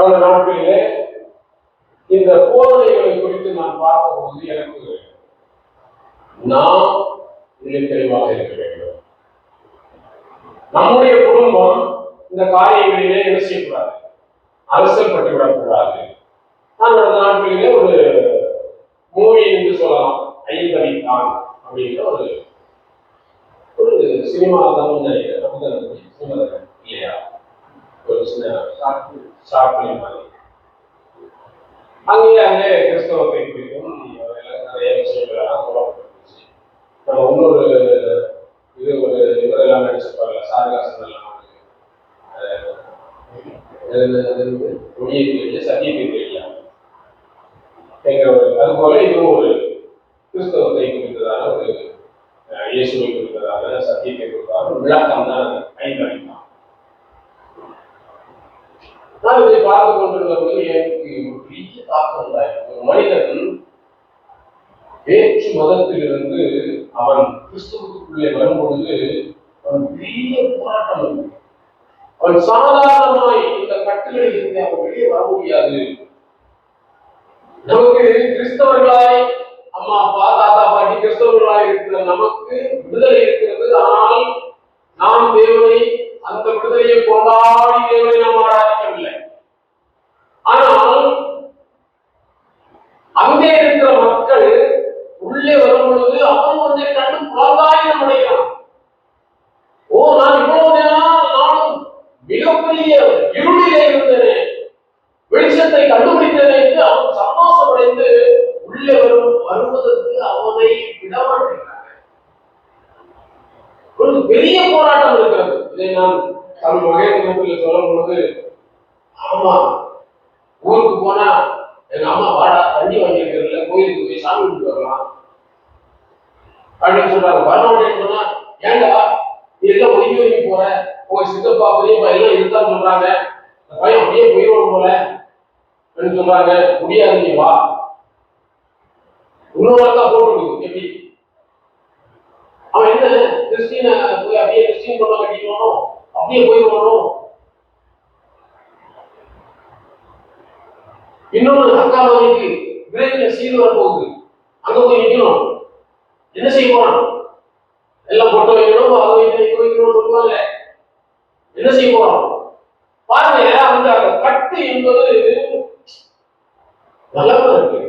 கடந்த நாட்களிலே இந்த போதனைகளை குறித்து நான் பார்த்தபோது எனக்கு நாம் இதில் தெளிவாக இருக்க வேண்டும். நம்முடைய குடும்பம் இந்த காரியங்களிலே என்ன செய்யக்கூடாது, அரசியல் பட்டுவிடக்கூடாது. நான் கடந்த நாட்களிலே ஒரு மூவி என்று சொல்லலாம், ஐந்தவித்தான் அப்படிங்கிற ஒரு சினிமா தான் இல்லையா, ஒரு சின்ன ஷார்ட் பிலிம் மாதிரி. அங்கே கிறிஸ்தவத்தை குறித்தும் நிறைய விஷயங்கள் சொல்லப்பட்டுருச்சு. நம்ம இன்னொரு இது ஒரு இவரெல்லாம் நடிச்சிருப்பாங்க, சாரகாசன் எல்லாம் சத்தியத்தை தெரியா கேட்கிறவர்கள். அது போல இதுவும் ஒரு கிறிஸ்தவத்தை குறித்ததான ஒரு இயேசுவை குறித்ததான சத்தியத்தை குறித்ததான ஒரு விளக்கம் தான் ஐந்தவித்தான். நான் இதை பார்த்து கொண்டிருந்த போது எனக்கு ஒரு பெரிய தாக்கம் உண்டாயிருக்கு. ஒரு மனிதன் வேற்று மதத்திலிருந்து அவன் கிறிஸ்துவுக்குள்ளே வரும்பொழுது அவன் பெரிய போராட்டம் இருக்கு. அவன் சாதாரணமாய் இந்த கட்டுகளில் இருந்து அவன் வெளியே வர முடியாது. நமக்கு கிறிஸ்தவர்களாய் அம்மா அப்பா தாத்தா பாட்டி கிறிஸ்தவர்களாய் இருக்கிற நமக்கு விடுதலை இருக்கிறது. ஆனால் நாம் தேவனை அந்த விடுதலையை கொண்டாடி தேவனை நாம் ஆராதிக்கவில்லை. ஆனால் அங்கே இருக்கிற மக்கள் உள்ளே வரும் பொழுது அவன் ஒன்றை கண்டு புலங்காயம் அடைகிறான். ஓ, நான் இவ்வளவு நானும் மிகப்பெரிய இருளிலே இருந்தேனே, வெளிச்சத்தை கண்டுபிடித்தேனே என்று அவன் சந்தோஷமடைந்து உள்ளே வருவதற்கு அவனை விடமாட்டேங்கிறாங்க. ஒரு பெரிய போராட்டம் இருக்கிறது. இதை நான் தமிழ் மகேந்திரத்தில் சொல்லும் பொழுது, ஆமா ஊருக்கு போனா எங்க அம்மா வாடா தண்ணி வாங்கியிருக்கிறதுல கோயிலுக்கு போய் சாமி கும்பிட்டு வரலாம் அப்படின்னு சொல்றாங்க. வரணும் சொன்னா, ஏண்டா நீ எல்லாம் ஒதுங்கி ஒதுங்கி போற, உங்க சித்தப்பா பெரியப்பா எல்லாம் இருந்தான்னு சொல்றாங்க, இந்த பையன் அப்படியே போயிடும் போல அப்படின்னு சொல்றாங்க. முடியாது, நீ வா. இன்னொரு தான் போட்டு எப்படி அவன் என்ன கிறிஸ்டின போய் அப்படியே கிறிஸ்டின் பண்ண கட்டிக்கணும், அப்படியே போயிடணும். இன்னொரு அக்கா மணிக்கு விரைவில் சீர் வர போகுது, அங்க போய் நிக்கணும். என்ன செய்ய போறான்? எல்லாம் போட்டு வைக்கணும், அதை வைக்கணும், இது வைக்கணும்னு சொல்லுவாங்க. என்ன செய்ய போறோம் பாருங்க. அந்த கட்டு என்பது நல்லதா இருக்கு.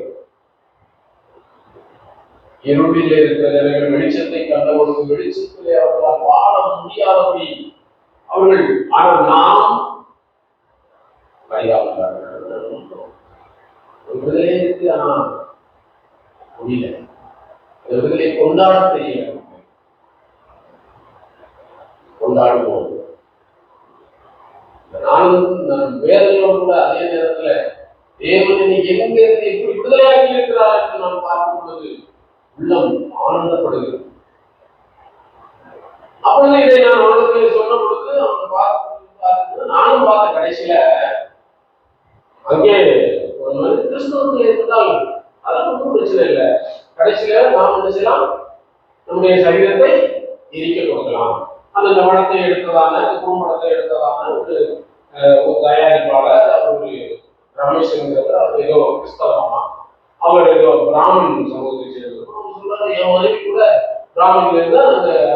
இருளிலே இருக்கிற ஜனங்கள் வெளிச்சத்தை கண்டபொழுது வெளிச்சத்திலே அவர்களால் வாழ முடியாதபடி அவர்கள், ஆனால் நாம் விடுதலை இருக்கு, ஆனா முடியல. விடுதலை கொண்டாட தெரியல. கொண்டாடுவோம். நானும் வேதனையோடு கூட அதே நேரத்துல தேவன் எங்க இருந்து எப்படி விடுதலையாகி இருக்கிறார் என்று நாம் பார்க்கும் பொழுது உள்ளம் ஆனந்தப்படுகிறது. அப்பொழுது இதை நான் அவனுக்கு சொன்ன பொழுது அவன் பார்த்து நானும் பார்த்த கடைசியில அங்கே ஒரு மனித கிறிஸ்தவத்தில் இருந்தால் அதெல்லாம் ஒன்றும் பிரச்சனை இல்லை. கடைசியில நாம் என்ன செய்யலாம், நம்முடைய சரீரத்தை எரிக்க கொடுக்கலாம். அந்த படத்தை எடுத்ததான, குறும்படத்தை எடுத்ததான ஒரு தயாரிப்பாளர், ஒரு ரமேஷ் என்கிறவர், அவர் ஏதோ கிறிஸ்தவமா, அவர் ஏதோ பிராமணன் சமூகத்தை சேர்ந்தவர். அவர் சொல்றாரு, என் மனைவி கூட பிராமணில இருந்து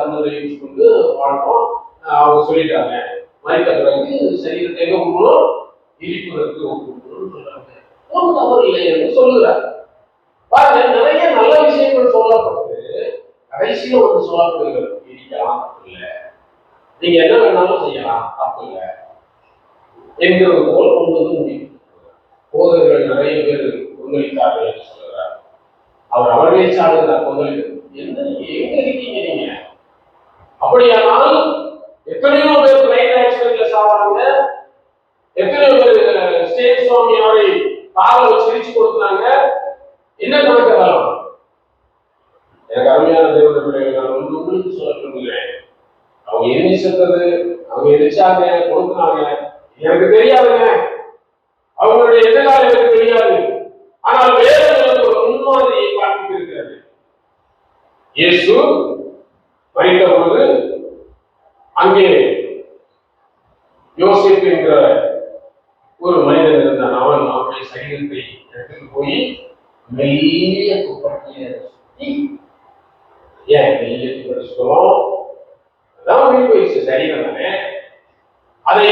அந்த யூஸ் கொண்டு வாழ்றோம். அவங்க சொல்லிட்டாங்க, மறித்த பிறகு சரீரத்தை எங்க கொடுக்கணும், எரிப்பதற்கு ஒப்புக்கணும்னு சொல்றாங்க. ஒரு தவறு இல்லை என்று சொல்லுகிறார். பாருங்க, நிறைய நல்ல விஷயங்கள் சொல்லப்பட்டு கடைசியில ஒன்று சொல்லப்படுகிறது, எரிக்கலாம் இல்லை, நீங்க என்ன வேணாலும் செய்யலாம், தப்பு இல்லை என்கிறது போல் கொண்டு வந்து முடியும். போதகர்கள் நிறைய பேர் கொந்தளித்தார்கள் என்று சொல்லுகிறார். அவர்களை சாடுகிறார். கொந்தளித்து என்ன, எங்க இருக்கீங்க நீங்க? அப்படியானால் எத்தனையோ பேர் பிளைன் ஆக்சிடென்ட்ல சாவாங்க, எத்தனையோ பேர் ஸ்டேட் சுவாமியாரை காலை சிரிச்சு கொடுத்தாங்க. என்ன கணக்கு? எனக்கு அருமையான தேவனுடைய பிள்ளைகள், நான் உங்களுக்கு சொல்ல விரும்புகிறேன். அவங்க எரிஞ்சு செத்தது, அவங்க எரிச்சாங்க, கொடுத்தாங்க, எனக்கு தெரியாதுங்க. அவங்களுடைய எதிர்காலம் எனக்கு தெரியாது. ஆனால் வேதம் ஒரு முன்மாதிரியை காண்பித்து இருக்கிறது. இயேசு மரித்த பொழுது அங்கே யோசேப்பு என்கிற ஒரு மனிதன் இருந்தான். அவன் அவனுடைய சரீரத்தை எடுத்துட்டு போய் மெல்லிய துப்பட்டிய ஏன் மெல்லிய துப்பட்டிக்கிறோம்? அதான் வெளி போயிடுச்சு சரீரம் தானே. அதை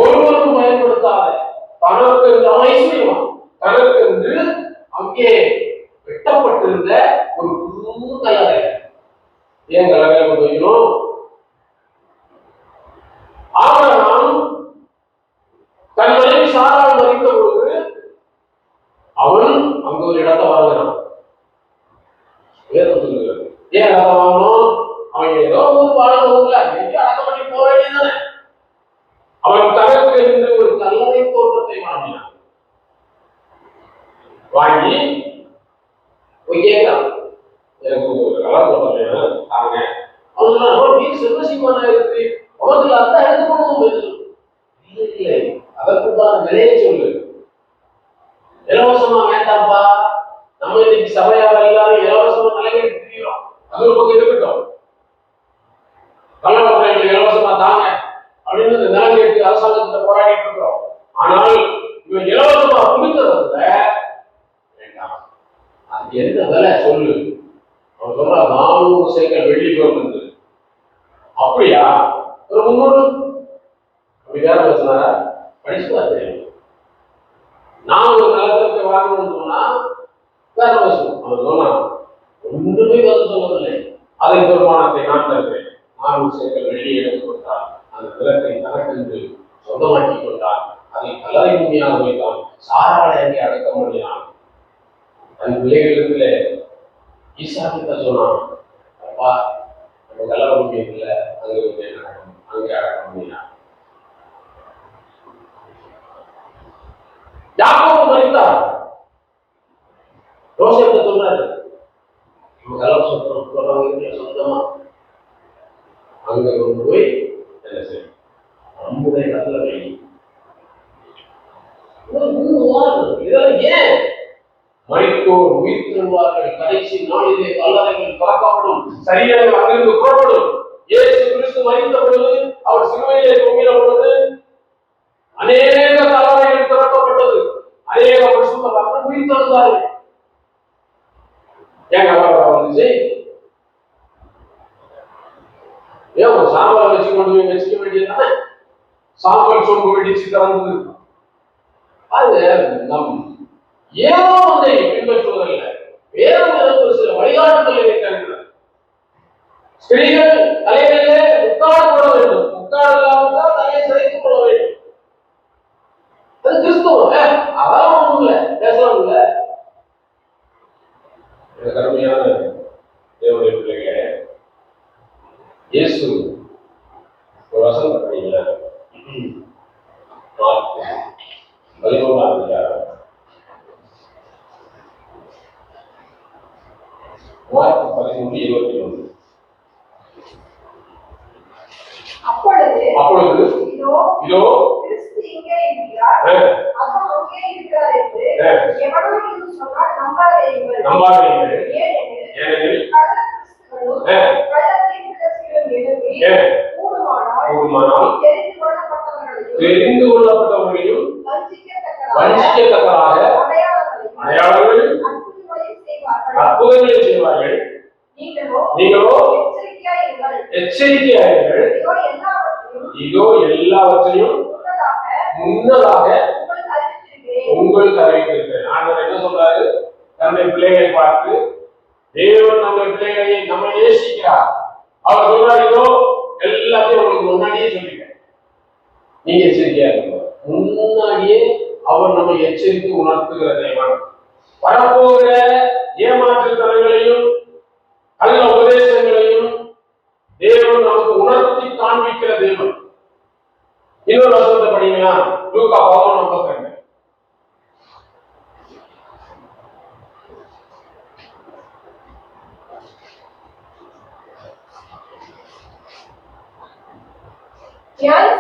ஒருவரும் பயன்படுத்தாத தனக்கு ஐஸ்வர்யம் தனக்கு அங்கே வெட்டப்பட்டிருந்த ஒரு புது கலரை ஏன் கலரையில கொண்டு வைக்கணும்? ஆபிரகாம் தன் மனைவி சாராள் மறித்த பொழுது அவன் அங்க ஒரு இடத்தை வாங்கினான். வேதம் சொல்லுகிறது. ஏன் இடத்தை வாங்கணும்? அவன் ஏதோ ஒரு வாழ்க்கை அடக்கம் பண்ணி போக வேண்டியதானே. அவன் தனக்கு இருந்து ஒரு கல்லறை தோட்டத்தை வாங்கினான். வாங்கி போய் கேட்கிறான், எனக்கு ஒரு கலர் தோட்டம் தாங்க. அவன் சொன்னான், நீ செல்வசிங்கமான இருக்கு, அவர்கள் அந்த இடத்துக்கு கொண்டு இல்லை, அதற்குதான் விலையை சொல்லு. இலவசமா வேண்டாம்ப்பா. நம்ம இன்னைக்கு சபையார் எல்லாரும் இலவசமா நிலையை தெரியும். அது ஒரு பக்கம் இருக்கட்டும். கல்லறை இலவசமா தாங்க அப்படின்னு நிலம் கேட்டு அரசாங்கத்துல போராடிட்டு இருக்கிறோம். ஆனால் இவன் இலவசமா கொடுக்கறதுல வேண்டாம். அது என்ன விலை சொல்லு. அவன் சொல்ற 400 சேக்கல் வெள்ளி போட்டு. அப்படியா? ஒரு 300 அப்படி வேற பேசினாரா? படிச்சுதான் தெரியும். நான் ஒரு நிலத்திற்கு வாங்கணும்னு சொன்னா வேற பேசணும். அவன் சொன்னான், ஒன்றுமே வந்து சொல்லவில்லை. அதன் பெருமானத்தை நான் தருவேன். 400 சேக்கல் வெள்ளி எடுத்து கொடுத்தார். அந்த நிலத்தை தனக்கென்று சொந்தமாக்கி கொண்டார். அதை கல்லறை பூமியாக வைத்தான். சாராளை அங்கே அடக்க முடியான். தன் பிள்ளைகளிடத்துல ஈசாக்கிட்ட சொன்னான், அப்பா நம்ம கல்லறை பூமி இருக்குல்ல, அங்கே அங்கே அடக்க முடியாது. யாக்கோபு மரித்தார். யோசேப்பு சொன்னாரு, நம்ம கல்லறை சொந்தமா அங்க கொண்டு போய் என்ன செய்யும்? நம்முடைய கல்லறை. இதெல்லாம் ஏன்? மரித்தோர் உயிர் திருவார்கள். கடைசி நாளிலே கல்லறைகள் திறக்கப்படும், சரீரங்கள் அங்கிருந்து புறப்படும். இயேசு கிறிஸ்து மரித்த பொழுது, அவர் சிலுவையிலே தொங்கின பொழுது அநேக கல்லறைகள் திறக்கப்பட்டது. அநேக பரிசுத்தவான்கள் உயிர் தந்தார்கள். ஏன் கல்லறை வந்துச்சு? ஏன் ஒரு சாம்பலை வச்சு கொண்டு போய் வச்சுக்க வேண்டியதுதானே? சாம்பல் சொம்பு வெடிச்சு திறந்தது. அது நம் ஏதோ ஒன்றை பின்பற்றுவதில்லை. வேறு ஒரு சில வழிகாட்டுதல் இருக்கிறது. ஸ்திரீகள் தலைகளிலே முக்காடு போட வேண்டும். முக்காடு இல்லாமல் தலையை சிறைத்துக் கொள்ள வேண்டும். அது கிறிஸ்துவம். அதான் ஒண்ணும் இல்லை, பேசலாம் இல்லை. கடுமையான தேவனுடைய பிள்ளைகளே, இயேசு ஒரு வசனம் படிங்களா? 11ஆம் அதிகாரம், மார்க் 11:21. அப்பொழுது இதோ கிறிஸ்து இங்கே இருக்கிறார், அவர் அங்கே இருக்கிறார் என்று எவனாகிலும் சொன்னால் நம்பாதீர்கள். ஏனெனில் கள்ள கிறிஸ்துகளும் கள்ள தீர்க்கதரிசிகளும் எழும்பி கூடுமானால் தெரிந்து கொள்ளப்பட்டவர்களையும் வஞ்சிக்கத்தக்கதாக அடையாளங்கள் அற்புதங்களை செய்வார்கள். நீங்களோ எச்சரிக்கையாயிருங்கள். இதோ எல்லாவற்றையும் முன்னதாக உங்களுக்கு அறிவித்திருக்கிறேன். ஆண்டவர் என்ன சொல்றாரு? தன்னுடைய பிள்ளைகளை பார்த்து, தேவன் நம்முடைய பிள்ளைகளை நம்ம நேசிக்கிறார். அவர் சொல்றாரு, இதோ எல்லாத்தையும் உங்களுக்கு முன்னாடியே சொல்லிட்டேன், நீங்க எச்சரிக்கையா இருக்க. முன்னாடியே அவர் நம்ம எச்சரித்து உணர்த்துகிற தேவன். வரப்போகிற ஏமாற்றுத்தனங்களையும் கள்ள உபதேசங்களையும் தேவன் நமக்கு உணர்த்தி காண்பிக்கிற தேவன். இன்னொரு வசனத்தை படிங்களா? லூக்கா 11:52.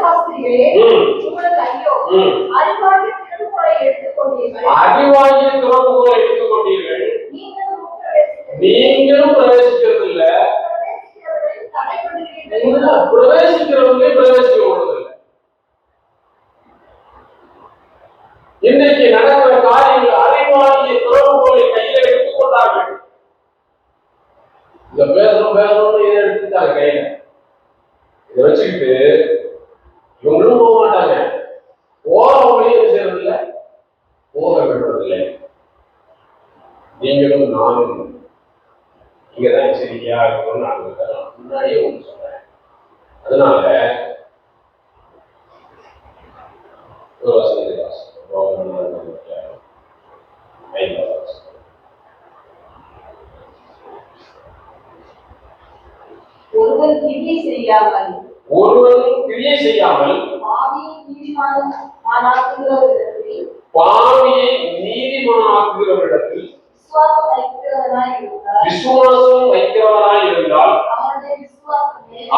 சாஸ்திரிகளே, உங்களுக்கு ஐயோ! அறிவாகிய திறப்புகளை எடுத்துக்கொண்டீர்கள். நீங்களும் பிரவேசிக்கிறது இல்ல. பிரவேசிக்கிறவங்களே பிரவேசிக்க போறது இல்லை. வச்சுக்கிட்டு இவங்களும் போக மாட்டாங்க, போறவங்களையும் என்ன செய்யறது இல்லை, போக விடுறது இல்லை. நீங்களும் நானும் இங்கதான் சரியா இருக்கணும்னு நான் முன்னாடியே ஒன்று சொல்றேன். அதனால ஒருவன் கிரியை செய்யாமல் பாவியை நீதிமானாக்குகிறவரிடத்தில் விசுவாசம் வைக்கிறவராய் இருந்தால்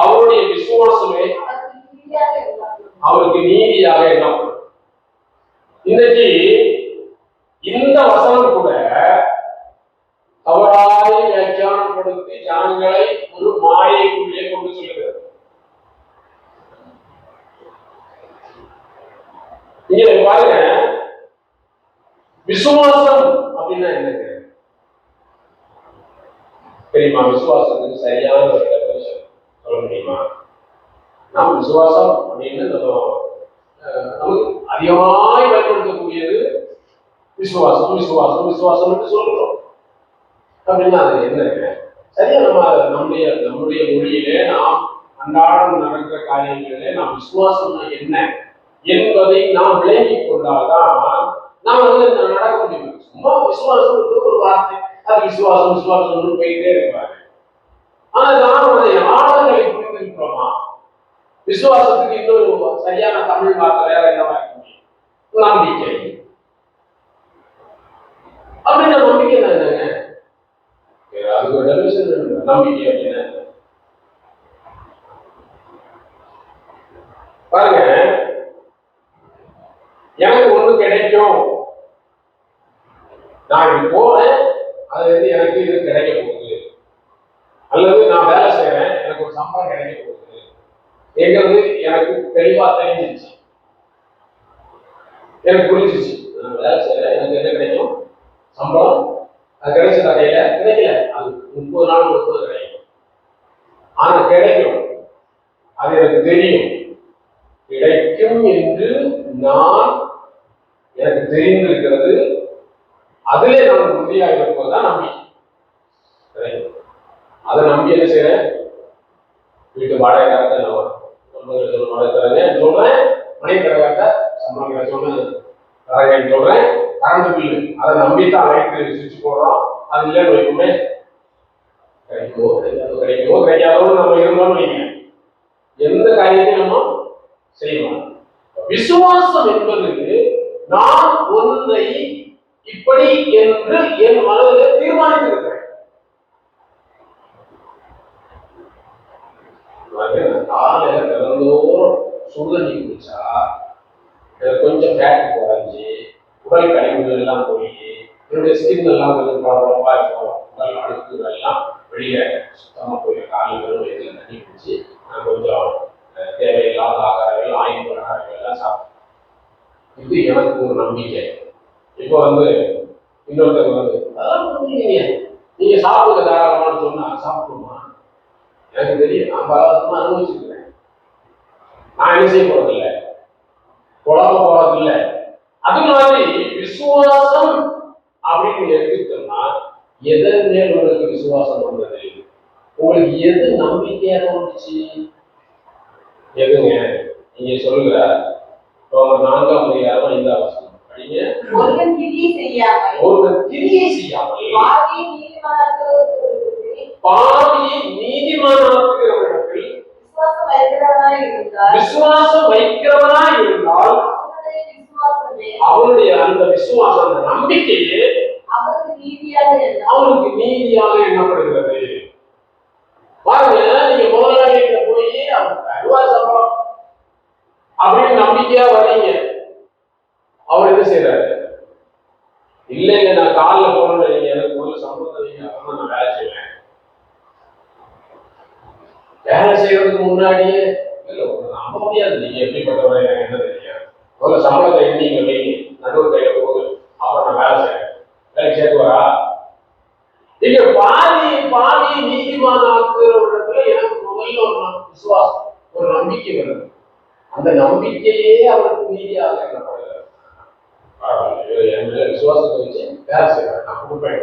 அவருடைய விசுவாசமே அவருக்கு நீதியாக எண்ணப்படும். இன்னைக்கு இந்த வசனம் கூட தவறாய் வியாக்கியானப்படுத்தி ஜனங்களை ஒரு மாயைக்குள்ளே கொண்டு சொல்லுகிறது. நீங்க பாருங்க, விசுவாசம் அப்படின்னா என்னங்க தெரியுமா? விசுவாசத்துக்கு சரியான ஒரு டெஃபினிஷன் சொல்ல முடியுமா? நாம் விசுவாசம் அப்படின்னு நமக்கு அதிகமாய் பயன்படுத்தக்கூடியது விசுவாசம் விசுவாசம் விசுவாசம் என்று சொல்றோம். அப்படின்னா அது என்னங்க? சரியா நம்ம நம்முடைய மொழியிலே நாம் அன்றாடம் நடக்கிற காரியங்களிலே நாம் விசுவாசம் என்ன என்பதை நாம் விளங்கிக் கொண்டால்தான் நாம் நடக்க முடியும். சும்மா விசுவாசம் ஒரு வார்த்தை, அது விசுவாசம் விசுவாசம் போயிட்டே இருப்பாங்க. ஆனா நாம் அதை ஆழங்களை புரிந்திருக்கிறோமா? விசுவாசத்துக்கு இன்னொரு சரியான தமிழ் வார்த்தை வேற என்னவா இருக்க முடியும்? நம்பிக்கை. அப்படின்னா நம்பிக்கை தான் என்னங்க? அதுக்கு ஒரு டெஃபினிஷன். நம்பிக்கை அப்படின்னா பாருங்க, எனக்கு ஒண்ணு கிடைக்கும், நான் இது போறேன், அது வந்து எனக்கு இது கிடைக்க போகுது, அல்லது நான் வேலை செய்யறேன், எனக்கு ஒரு சம்பளம் கிடைக்க போகுது எங்கிறது எனக்கு தெளிவா தெரிஞ்சிருச்சு, எனக்கு புரிஞ்சிச்சு. நான் வேலை செய்யறேன், எனக்கு என்ன கிடைக்கும்? சம்பளம். அது கிடைச்ச கையில கிடைக்கல, அது 30 நாள் 30 கிடைக்கும். ஆனா கிடைக்கும், அது எனக்கு தெரியும். கிடைக்கும் என்று நான் எனக்கு தெரிந்திருக்கிறது. அதிலே நான் உறுதியாக இருப்பதுதான் நம்பிக்கை. அதை நம்பி என்ன செய்யறேன்? வீட்டு வாடகை காட்ட சொல்றேன், மணி கடை சம்பளம் கிடை சொல்றேன், கரண்ட் பில்லு அதை நம்பித்தான் லைட்டு சுவிட்ச் போடுறோம். அது இல்லைன்னு வைக்குமே, கிடைக்குமோ கிடைக்காதோன்னு நம்ம இருந்தோம்னு வைங்க, எந்த காரியத்தையும் நம்ம செய்வோம். விசுவாசம் என்பது நான் ஒன்றை இப்படி என்று என் மனதில் தீர்மானித்திருக்கிறேன். காலையில திறந்தோறும் சுடுதண்ணி குடிச்சா கொஞ்சம் ஃபேட் குறைஞ்சி உடல் கழிவுகள் எல்லாம் போய் என்னுடைய ஸ்கின் எல்லாம் கொஞ்சம் ப்ராப்ளமா இருக்கும். உடல் அழுக்குகள் எல்லாம் வெளியில சுத்தமா போய் காலையில் வயிற்றுல தண்ணி குடிச்சு நான் கொஞ்சம் தேவையில்லாத ஆகாரங்கள் ஆய்வு ஆகாரங்கள் எல்லாம் சாப்பிடும். இது எனக்கு ஒரு நம்பிக்கை. இப்போ இன்னொருத்தர் அதெல்லாம் புரிஞ்சுக்கீங்க, நீங்க சாப்பிடுங்க தாராளமானு சொன்னா சாப்பிடுமா? எனக்கு தெரியும், நான் பல வருஷமா அனுபவிச்சுக்கிறேன். நான் என்ன செய்ய போறதில்லை, குழம்ப போறதில்லை. அது மாதிரி விசுவாசம் அப்படின்னு எடுத்துக்கிட்டோம்னா எதன் மேல் உங்களுக்கு விசுவாசம் வந்தது? உங்களுக்கு எது நம்பிக்கையாக வந்துச்சு? எதுங்க? நீங்க சொல்லுங்க. 4ஆம் அதிகாரம் 5ஆம் வசனம் படிங்க. ஒருவன் கிரியை செய்யாமல் பாவியை நீதிமானாக்குகிறவரிடத்தில் விசுவாசம் வைக்கிறவனாய் இருந்தால் அவனுடைய அந்த விசுவாசம், அந்த நம்பிக்கையே அவனுக்கு நீதியாக எண்ணப்படுகிறது. பாருங்க, நீங்க முதலாளிகிட்ட போய் ரூபாய் சம்பளம் அப்படின்னு நம்பிக்கையா வரீங்க. அவர் என்ன செய்யறாரு? இல்லைங்க, நான் காலில் போறேன், நீங்க எனக்கு முதல்ல சம்பளத்தை வைங்க, அப்புறம் நான் வேலை செய்வேன். வேலை செய்யறதுக்கு முன்னாடியே இல்ல நம்ப முடியாது, நீங்க எப்படிப்பட்டவரை எனக்கு என்ன தெரியும், முதல்ல சம்பளத்தை நீங்க வைங்க, நடுவு கையில போகுது, அப்புறம் நான் வேலை செய்யறேன். வேலைக்கு சேர்த்துவாரா? நீங்க பாதி நீதிமானாக்குற இடத்துல எனக்கு முதல்ல ஒரு விசுவாசம், ஒரு நம்பிக்கை வருது. அந்த நம்பிக்கையே அவருக்கு நீதியாக எண்ணப்படுகிறது. என் மேல விசுவாசத்தை வச்சு வேலை செய்யறாரு. நான் கொடுப்பேன்.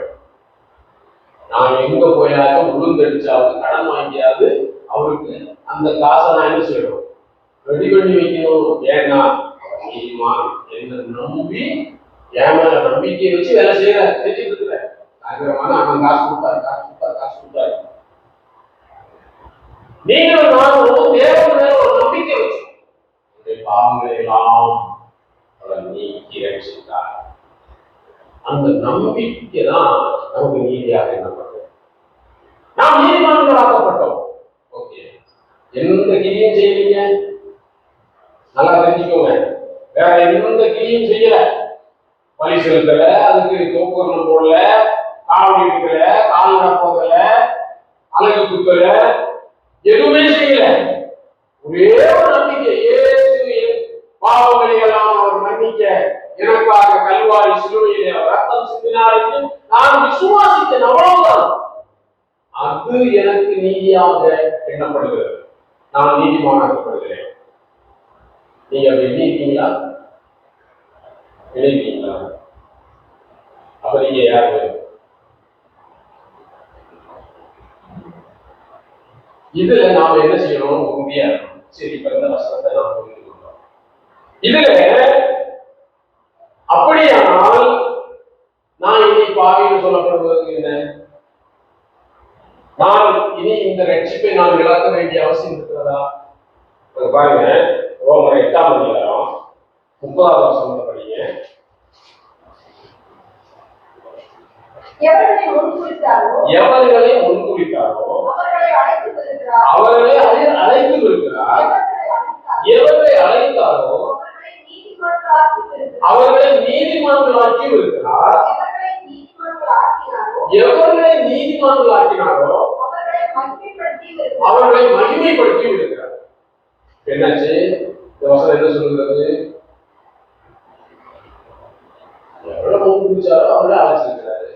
நான் எங்க போயாச்சும் உளுந்தடிச்சாவது கடன் வாங்கியாவது அவருக்கு அந்த காசை நான் என்ன செய்யணும், ரெடி பண்ணி வைக்கணும். ஏன்னா நீதிமான் என்ன நம்பி என் மேல நம்பிக்கையை வச்சு வேலை செஞ்சுட்டு இருக்கிற பயங்கரமான அவன் காசு கொடுத்தாரு. நீங்கள் நானும் தேவன் மேல ஒரு நம்பிக்கை வச்சு பாவங்களை எல்லாம் அவர் நீக்கி ரட்சித்தார். அந்த நம்பிக்கை தான் நமக்கு நீதியாக எண்ணப்பட்டது. நாம் நீதிமான்களாக்கப்பட்டோம். ஓகே, எந்த கிரியும் செய்யலீங்க, நல்லா தெரிஞ்சுக்கோங்க. வேற எந்த கிரியும் செய்யல, பலி செலுத்தல, அதுக்கு தோப்புகரணம் போடல, காவடி எடுக்கல, கால்நடை போகல, அழகு குத்தல, எதுவுமே செய்யல. ஒரே ஒரு நம்பிக்கை, இயேசுவின் பாவங்களை எல்லாம் அவர் மன்னிக்க எனக்காக கல்வாரி சிலுவையிலே அவர் ரத்தம் சிந்தினார் என்று நான் விசுவாசித்தேன். அவ்வளவுதான். அது எனக்கு நீதியாக எண்ணப்படுகிறது. நான் நீதிமானாக்கப்படுகிறேன். நீங்க அப்படி எண்ணிருக்கீங்களா? நினைப்பீங்களா? அப்ப நீங்க யாரு? இதுல நாம என்ன செய்யணும்? உறுதியா இருக்கணும். சரி, இப்ப இந்த வசனத்தை நாம் புரிந்து கொள்ளலாம். இதுல அப்படியானால் நான் இனி பாவின்னு சொல்லப்படுவதற்கு என்ன? நான் இனி இந்த ரட்சிப்பை நான் இழக்க வேண்டிய அவசியம் இருக்கிறதா? பாருங்க, ரோமர் 8ஆம் அதிகாரம் 30வது வசனத்தை படிங்க. எவர்களை முன்குறித்தாரோ அவர்களை அழைத்து இருக்கிறார். எவர்களை அழைத்தாரோ அவர்களை நீதிமான்களாக்கியும் இருக்கிறார். எவர்களை நீதிமான்களாக்கினாரோ அவர்களை மகிமைப்படுத்தியும் இருக்கிறார். என்னாச்சு? இந்த வசனம் என்ன சொல்லுகிறது? எவ்வளவு முன்குறிச்சாரோ அவர்களை அழைச்சிருக்கிறாரு.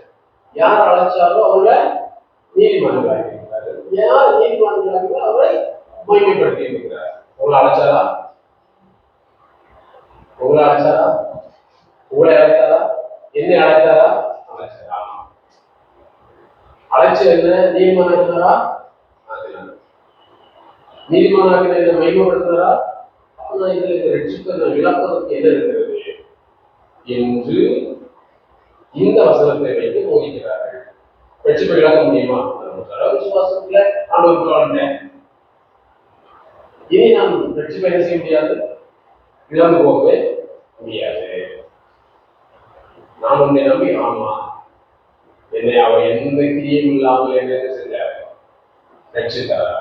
யார் அழைச்சாரோ அவர்களை நீதிமான்களாக்கியிருக்கிறாரு. யார் நீதிமான்களாக அவரை மகிமைப்படுத்தி இருக்கிறார். உங்களை அழைச்சாரா? உங்களை அழைச்சாரா? உங்களை அழைத்தாரா? என்னை அழைத்தாரா? அழைச்சாரா? அழைச்சு என்ன நீதிமானாக்கினாரா? நீதிமானாக்கின என்ன மகிமைப்படுத்தினாரா? ஆனா இதுல ரட்சிப்பை விளப்பதற்கு என்ன இருக்கிறது என்று இந்த வசனத்தை வைத்து போதிக்கிறார்கள். ரட்சிப்பை விளக்க முடியுமா? விசுவாசத்துல ஆண்டவருக்கு வாழ்ந்தேன், இனி நான் ரட்சிப்பை என்ன செய்ய முடியாது, இழந்து போகவே முடியாது. நான் உன்னை நம்பி, ஆமா, என்னை அவர் எந்த கிரியும் இல்லாமல் என்ன செஞ்சார், ரட்சித்தார்.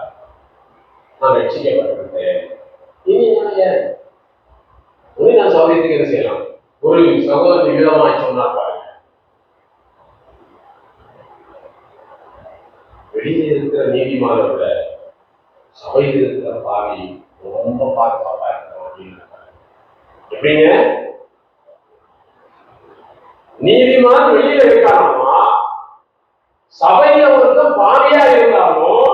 நான் ரட்சிக்கப்பட்டிருந்தேன். இனி நான் சௌரியத்துக்கு என்ன செய்யலாம்? ஒரு சகோதரன் விதமாய் சொன்னார் பாருங்க, வெளியே இருக்கிற நீதிமானோட சபையில் இருக்கிற பாவி ரொம்ப பாதுகாப்பா இருக்கணும் அப்படின்னு. எப்படிங்க? நீதிமான் வெளியில இருக்கானா, சபையில ஒருத்தன் பாவியா இருந்தாலும்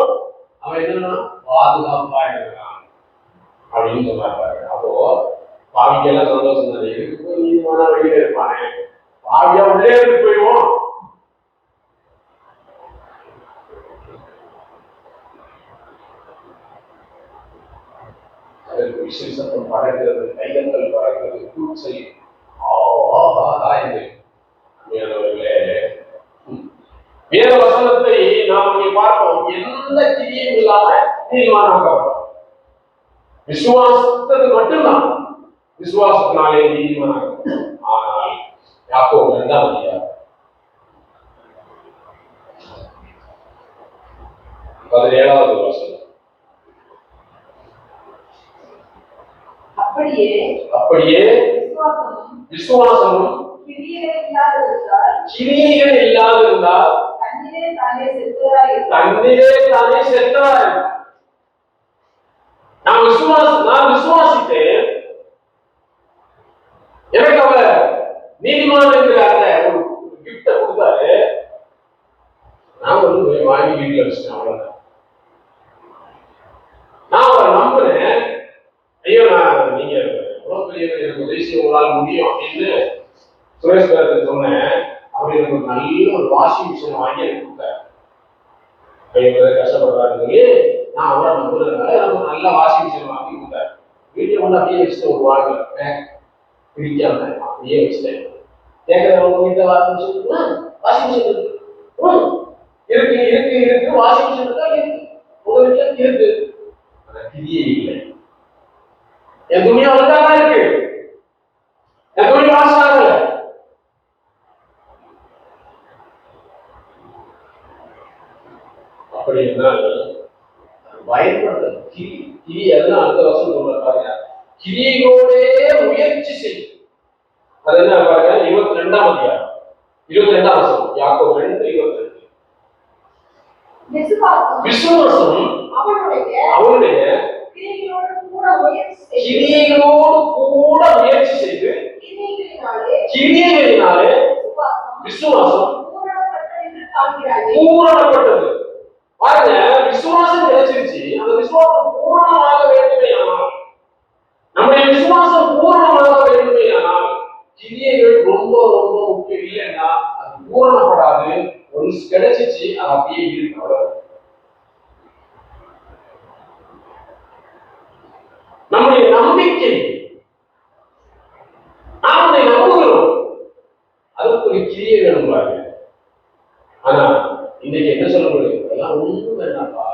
அவன் என்னன்னா பாதுகாப்பா இருக்கான் அப்படின்னு சொன்னாரு. அப்போ பாவிக்கெல்லாம் சந்தோஷம் தானே, எதுக்கு போய் நீதிமானா வெளியில இருப்பானே, பாவியா உள்ளே இருந்து போயிடுவோம். விசேஷம் பறக்கிறது, கையங்கள் பறக்கிறது, கூச்சல் வேத வசனத்தை நாம் இங்கே பார்ப்போம். எந்த கிரியும் இல்லாம நீதிமானாக்கப்பட்டோம். விசுவாசத்துக்கு மட்டும்தான், விசுவாசத்தினாலே நீதிமானாக்கப்பட்டோம். ஆனால் யாக்கோபு 2ஆம் அதிகாரம் 17வது வசனம், அப்படியே விசுவாசமும் கிரியைகள் இல்லாதிருந்தால் தண்ணீரே தானே செத்ததாய். நான் விசுவாசித்தேன், எனக்கு அவர் நீதிமான் என்கிற ஒரு கிஃப்ட கொடுத்தாரு. நான் வாங்கி வீட்டில் வச்சுட்டேன். அவ்வளவுதான். நான் அவரை நம்புறேன். நல்ல ஒரு வாஷிங் மிஷின் வாங்கி எனக்கு கொடுத்தாரு. கஷ்டப்படுறாரு சொல்லி நான் அவரை நம்புறதுனால எனக்கு ஒரு நல்ல வாஷிங் மிஷின் வாங்கி கொடுத்தாரு. வீட்டில் வந்து அப்படியே வச்சுட்டு ஒரு வாழ்க்கை பிடிக்காம அப்படியே வச்சுட்டேன். கேட்கறவங்க வீட்டில் வாஷிங் மிஷின் இருக்குன்னா வாஷிங் மிஷின் இருக்கு இருக்கு இருக்கு இருக்கு வாஷிங் மிஷின் இருக்கா இருக்கு உங்க வீட்டில் இருக்கு. ஆனா கிரியே இல்லை. என் துணியா வந்தாதான் இருக்கு, என் துணி வாஷ் ஆகல. அப்படி என்றால் பயன்படுத்த கிரி அதெல்லாம் அடுத்த வருஷம் சொல்ற பாருங்க. கிரியோடே முயற்சி செய்யும். அது என்ன பாருங்க 22ஆம் அதிகாரம் 22ஆம் வசனம் யாக்கோபு 2:22. விசுவாசம் அவனுடைய கிரியைகளோடு கூட முயற்சி செய்து கிரியைகளினாலே விசுவாசம் பூரணப்பட்டது. பாருங்க, விசுவாசம் கிடைச்சிருச்சு. அந்த விசுவாசம் பூரணமாக வேண்டுமே ஆனால், நம்முடைய விசுவாசம் பூரணமாக வேண்டுமே ஆனால் கிரியைகள் ரொம்ப ரொம்ப முக்கியம். இல்லைன்னா அது பூரணப்படாது. ஒன்று கிடைச்சிச்சு, அது அப்படியே இருக்கு. நம்முடைய நம்பிக்கை, நாம் அதை நம்புகிறோம், அதுக்கு ஒரு கிரியை வேணும் பாருங்க. ஆனா இன்னைக்கு என்ன சொல்ல முடியும்? அதெல்லாம் ஒண்ணும் வேண்டாம்ப்பா,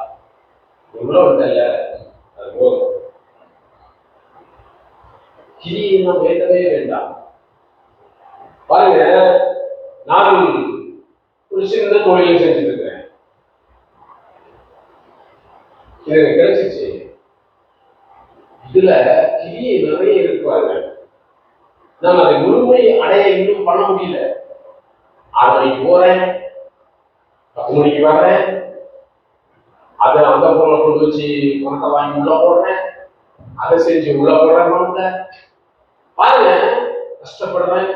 எவ்வளவு இல்ல, அது போதும். கிரியை நாம் வேண்டவே வேண்டாம். பாருங்க, நான் ஒரு சின்ன தொழில் செஞ்சுட்டு இருக்கிறேன். இது கிடைச்சிச்சு. இதுல கிரியை நிறைய இருப்பாங்க. நான் அதை முழுமை அடைய இன்னும் பண்ண முடியல. 6 மணிக்கு போறேன், 10 மணிக்கு வர்றேன், அதை அந்த பொருளை கொண்டு வச்சு பணத்தை வாங்கி உள்ள போடுறேன், அதை செஞ்சு உள்ள போடுறேன் பணத்தை. பாருங்க, கஷ்டப்படுறேன்,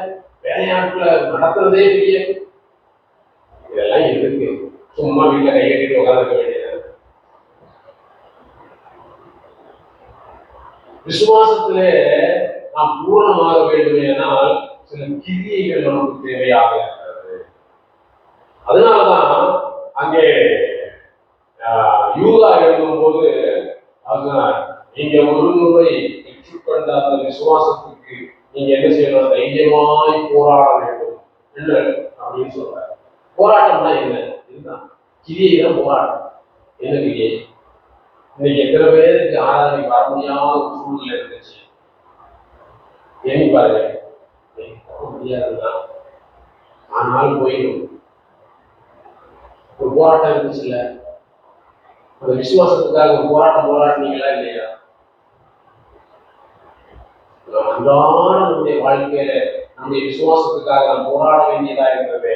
வேலையாட்களை நடத்துறதே பெரிய. இதெல்லாம் எதுக்கு? சும்மா வீட்டுல கை கட்டிட்டு உட்காந்துக்க வேண்டியது. விசுவாசத்திலே நாம் பூரணமாக வேண்டுமேனால் சில கிரியைகள் நமக்கு தேவையாக இருக்கிறது. அதனாலதான் அங்கே யூதா எழுதும் போது நீங்க ஒரு முறை பெற்றுக்கொண்ட அந்த விசுவாசத்துக்கு நீங்க என்ன செய்யணும்? தைரியமாய் போராட வேண்டும் என்று அப்படின்னு சொல்றாரு. போராட்டம்னா என்ன? இதுதான் கிரியை தான் போராட்டம். என்ன கிரியை? இன்னைக்கு எத்தனை பேருக்கு ஆராதனை வர முடியாத ஒரு சூழ்நிலை இருந்துச்சு. எண்ணி பாருங்க, முடியாதுதான், ஆனாலும் போயிடும். ஒரு போராட்டம் இருந்துச்சுல்ல, அந்த விசுவாசத்துக்காக ஒரு போராட்டம் போராடினீங்களா இல்லையா? அன்றாட நம்முடைய வாழ்க்கையில நம்முடைய விசுவாசத்துக்காக நாம் போராட வேண்டியதா இருக்கிறது.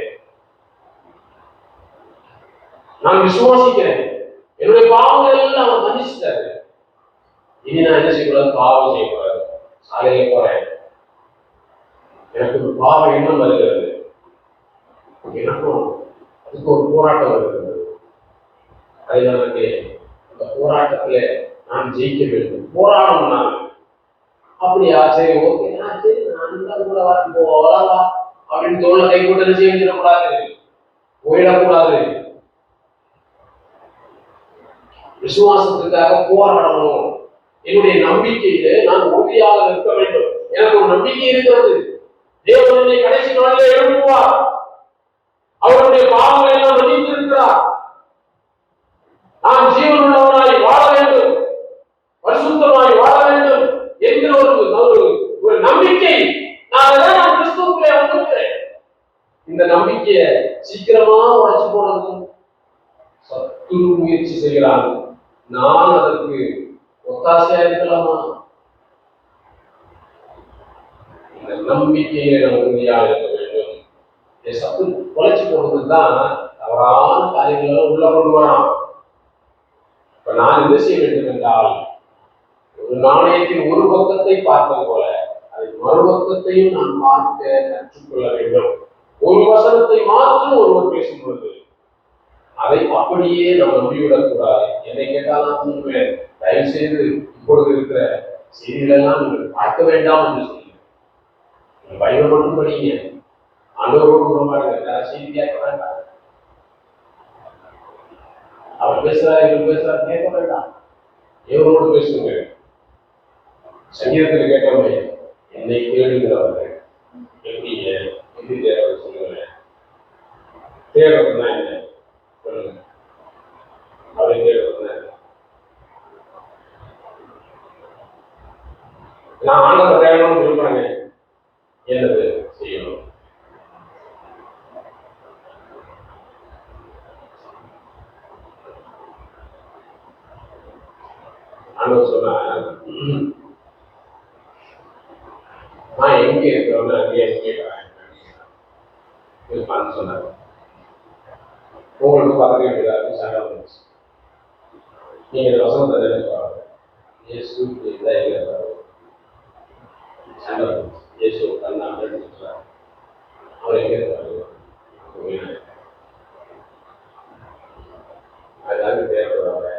நான் விசுவாசிக்கிறேன், என்னுடைய பாவங்கள் எல்லாம் அவர் மன்னிச்சுட்டாரு. இனி நான் என்ன செய்யக்கூடாது? பாவம் செய்யக்கூடாது. சாலையில போறேன், எனக்கு ஒரு பாவ எண்ணம் வருகிறது, எனக்கும் அதுக்கு ஒரு போராட்டம் வருகிறது. அதுதான் அந்த போராட்டத்துல நான் ஜெயிக்க வேண்டும். போராடணும் நான். அப்படியா? சரி, ஓகே, சரி, நான் கூட போகலாம் அப்படின்னு தோல்ல கை போட்டு செய்யக்கூடாது, போயிடக்கூடாது. விசுவாசத்துக்காக போராடணும். என்னுடைய நம்பிக்கையில நான் உறுதியாக இருக்க வேண்டும். எனக்கு ஒரு நம்பிக்கை இருக்கிறது. தேவனை கடைசி நாளிலே எழுப்புவார். அவருடைய பாவங்களை எல்லாம் மன்னித்திருக்கிறார். நான் ஜீவனுள்ளவனாய் வாழ வேண்டும், பரிசுத்தமாய் வாழ வேண்டும் என்கிற ஒரு நம்பிக்கை. நான் கிறிஸ்துவுக்குள்ளே வந்திருக்கிறேன். இந்த நம்பிக்கையை சீக்கிரமா உடைச்சு போனது சத்துரு முயற்சி செய்கிறான். நான் அதற்கு ஒத்தாசையா இருக்கலாமா? இந்த நம்பிக்கையில நம்ம உறுதியாக இருக்க வேண்டும். சத்து குலைச்சு போடுறதுக்கு தான் தவறான காரியங்களை உள்ள கொண்டு வரான். இப்ப நான் என்ன செய்ய வேண்டும் என்றால், ஒரு நாணயத்தின் ஒரு பக்கத்தை பார்ப்பது போல அதை மறுபக்கத்தையும் நான் பார்க்க கற்றுக்கொள்ள வேண்டும். ஒரு வசனத்தை மாற்றம் ஒருவர் பேசும் பொழுது அதை அப்படியே நாம் நம்பிவிடக் கூடாது. என்னை கேட்டாலும் சொல்லுவேன், தயவு செய்து இப்பொழுது இருக்கிற செய்திகளெல்லாம் நீங்கள் பார்க்க வேண்டாம் என்று சொல்லுங்க. பைபிள் மட்டும் படிங்க. ஆண்டவரோடு உறவாடுங்க, வேற செய்தி கேட்க வேண்டாம். அவர் பேசுறாரு, இவர் பேசுறாரு கேட்க வேண்டாம். இவரோடு பேசுங்க. சங்கீதத்தில் கேட்டோமே, என்னை தேடுகிறவர்கள் எப்படிங்க எப்படி தேடுறது சொல்லுங்க. தேடுறதுனா என்ன சொல்லுங்க. அவரை தேடுறதுனா என்ன? நான் ஆண்டவரை தேடணும்னு விரும்புறேங்க. என்னது செய்யணும்? ஆண்டவர் சொன்னா, நான் எங்க இருக்கிறோன்னு அங்கேயே கேட்கிறேன் சொன்னார். உங்களுக்கு பதவி எடுக்கிறாரு, சண்டை வந்துச்சு. நீங்க இந்த வசனத்தை நினைச்சுப்பாங்க, இயேசுக்கு இதான் இருக்கிறாரு, சண்டை வந்துச்சு. இயேசு கண்ணா நினைச்சுக்கிறார், அவர் எங்க இருக்காரு? அதுக்காக தேவைப்படுறாங்க.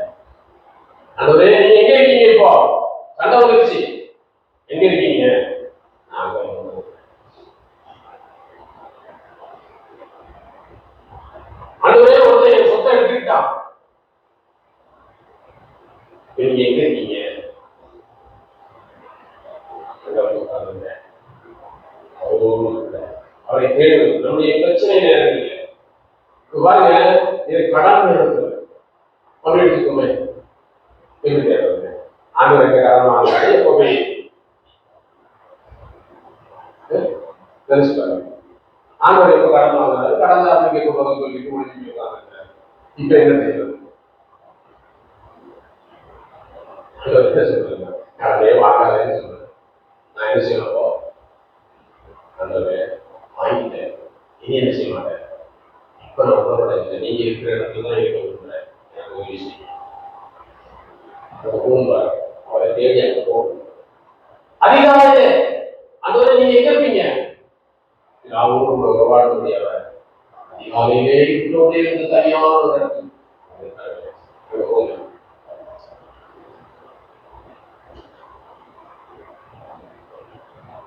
அந்த நீங்க எங்க இருக்கீங்க? இப்போ சண்டை வந்துருச்சு, எங்க இருக்கீங்க? நாங்க அதுவே ஒருத்தர் என் சொத்தை எடுத்துக்கிட்டான், நீங்க எங்க இருக்கீங்க? அவரை தேடு. நம்முடைய பிரச்சனை நேரங்கள் பாருங்க, இது கடன் நேரத்தில் அப்படி எடுத்துக்கோமே, எப்படி தேடுறது? ஆண்டவருக்கு கடன் வாங்க எப்போ போய் நினைச்சுப்பாரு. ஆண்டவர் எப்போ கடன் வாங்கினாரு, கடன்தாரனுக்கு எப்போ பதில் சொல்லிட்டு முடிஞ்சு இருக்காங்க. இப்ப என்ன செய்யறது? சொல்லுங்க, கடனே வாங்காதேன்னு சொல்லுங்க. நான் என்ன செய்யணும்? ஆண்டவரே வாங்கிட்டேன், இனி என்ன செய்ய மாட்டேன். இப்ப நான் உங்களோட இல்லை, நீங்க இருக்கிற இடத்துல தான் இருக்க விரும்புறேன். எனக்கு உதவி செய்யும். போகும்பாரு, அவரை தேடி அங்க போகணும். அதிகாலையிலே அதுவரை நீங்க எங்க இருப்பீங்க? நாமும் உங்களை உறவாட முடியாத அதிகாலையிலே இன்னோட இருந்து தனியான ஒரு இடத்துல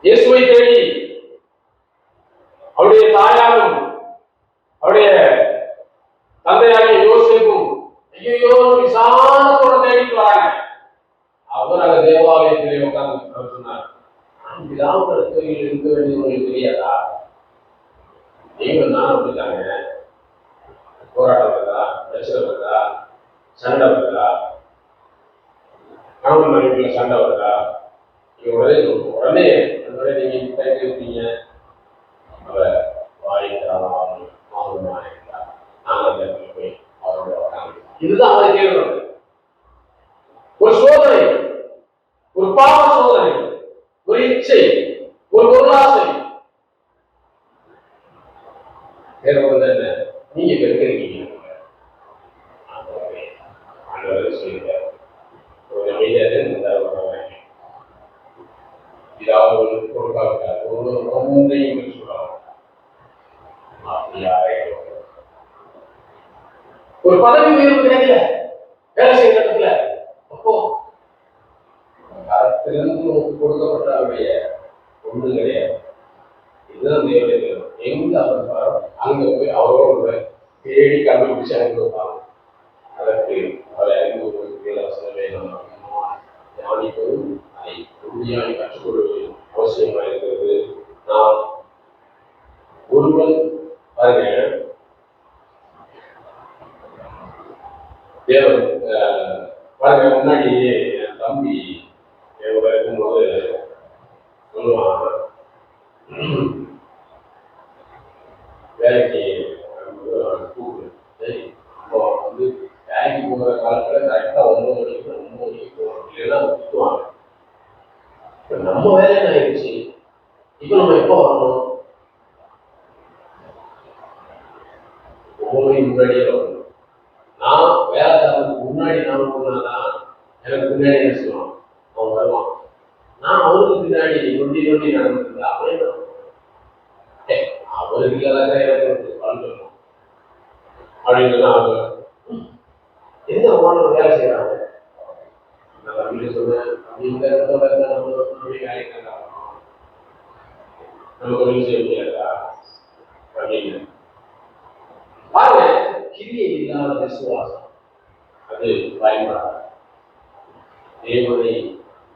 இயேசுவை தேடி அவருடைய தாயாரும் அவருடைய தந்தையாகிய யோசேப்பும் ஐயோ விசாலத்தோட தேடிட்டு வராங்க. அவர் அந்த தேவாலயத்திலே உட்கார்ந்து சொன்னார், விதாபத்தில் இருக்க வேண்டியது உங்களுக்கு தெரியாதா? நீங்கள் தான் அப்படித்தாங்க. போராட்டம் வருதா, பிரச்சனை வருதா, சண்டை வருதா, கணவன் மனைவிக்குள்ள சண்டை வருதா, உடனே நீங்க இருப்பீங்க. அவர் வாய்க்காமல் நாங்கள் போய் அவரோட வராங்க. இதுதான் அவரை கேட்கிறது. ஒரு சோதனை, ஒரு பாவ சோதனை, ஒரு இச்சை, ஒரு பொருளாசை. என்ன நீங்க பெருக்கிறீங்க சொல்லிட்டார். ஒரு அமைதியாக இதாவது கொடுக்காவிட்டார், ஒன்றையும் சொல்லுவாங்க. ஒரு பதவி உயர்வு கிடைக்கல வேலை செய்யற இடத்துல, அப்போ காலத்திலிருந்து கொடுக்கப்பட்ட அவருடைய ஒன்று கிடையாது. இதுதான் தேவையான எங்க அவர் அங்க போய் அவரோட தேடி கண்டுபிடிச்சு அங்க வைப்பாங்க. அதற்கு அவரை அறிந்து இலவச வேணும் தியானிப்பதும் அதை உறுதியாக கற்றுக்கொள்வது அவசியமாக இருக்கிறது. நாம் ஒருவன் பாருங்க, தேவன் பாருங்க, முன்னாடி என் தம்பி இருக்கும்போது சொல்லுவான், வேலைக்கு கூப்பிடு. சரி, இப்போ வந்து வேலைக்கு போகிற காலத்துல கரெக்டா 9 மணிக்கு 9 மணிக்கு போகணும், இல்லைன்னா திட்டுவாங்க. இப்போ நம்ம வேலை என்ன ஆயிடுச்சு? இப்போ நம்ம எப்போ வரணும்? 9 மணிக்கு முன்னாடியே வரணும். நான் வேலைக்காரனுக்கு முன்னாடி நான் போனாதான் எனக்கு பின்னாடி என்ன செய்வான், அவன் வருவான். நான் அவருக்கு பின்னாடி நொண்டி நொண்டி நடந்துருந்தா அவன் அவருக்கு எனக்கு சொல்லணும் அப்படின்னு சொன்னா அவங்க எந்த ஓனர் வேலை செய்யறாங்க. நான் அப்படின்னு சொன்னேன், இந்த இடத்துல நம்ம வேலைக்கு நம்ம தொழில் செய்ய முடியாதா? அப்படின்னு பாருங்க, கிரியை இல்லாத விசுவாசம் அது பயன்படாது. தேவனை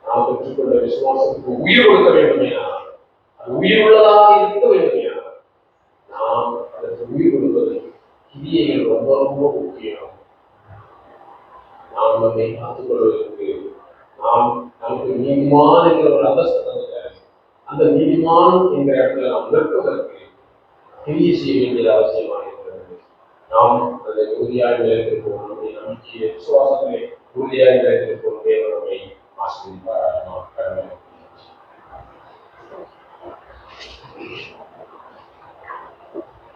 நாம் பெற்றுக்கொண்ட விசுவாசத்துக்கு உயிர் கொடுக்க வேண்டுமே, அது உயிர் உள்ளதாக இருக்க வேண்டுமே, நாம் அதற்கு உயிர் கொடுப்பது கிரியைகள் ரொம்ப ரொம்ப முக்கியம். நாம் நம்மை காத்துக் கொள்வதற்கு, நாம் நமக்கு நீதிமான் என்கிற ஒரு அந்தஸ்து, அந்த நீதிமான் என்கிற இடத்துல நாம் நிற்பதற்கு கிரியை செய்ய வேண்டியது அவசியமாக இருக்கிறது. நாம் அதை உறுதியாக நிலைத்திருப்போம். நம்முடைய நம்பிக்கையை விசுவாசங்களை உறுதியாக நிலைத்திருப்போம். தேவன் நம்மை ஆசீர்வதிப்பார்.